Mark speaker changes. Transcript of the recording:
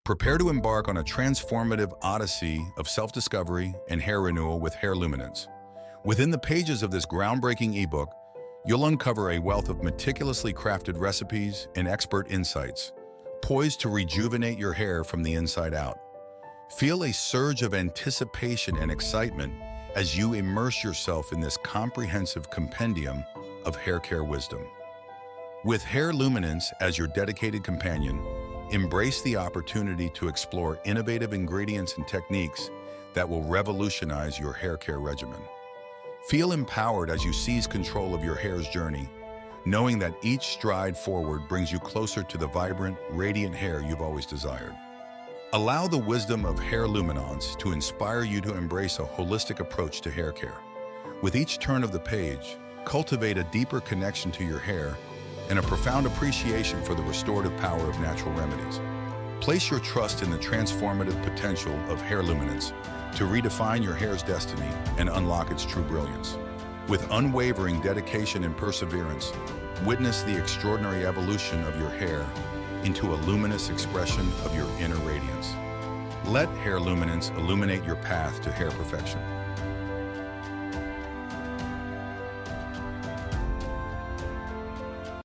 Speaker 1: Prepare to embark on a transformative odyssey of self-discovery and hair renewal with Hair Luminance. Within the pages of this groundbreaking ebook, you'll uncover a wealth of meticulously crafted recipes and expert insights, poised to rejuvenate your hair from the inside out. Feel a surge of anticipation and excitement as you immerse yourself in this comprehensive compendium of hair care wisdom. With Hair Luminance as your dedicated companion, embrace the opportunity to explore innovative ingredients and techniques that will revolutionize your hair care regimen. Feel empowered as you seize control of your hair's journey, knowing that each stride forward brings you closer to the vibrant, radiant hair you've always desired. Allow the wisdom of Hair Luminance to inspire you to embrace a holistic approach to hair care. With each turn of the page, cultivate a deeper connection to your hair and a profound appreciation for the restorative power of natural remedies. Place your trust in the transformative potential of Hair Luminance to redefine your hair's destiny and unlock its true brilliance. With unwavering dedication and perseverance, witness the extraordinary evolution of your hair into a luminous expression of your inner radiance. Let Hair Luminance illuminate your path to hair perfection.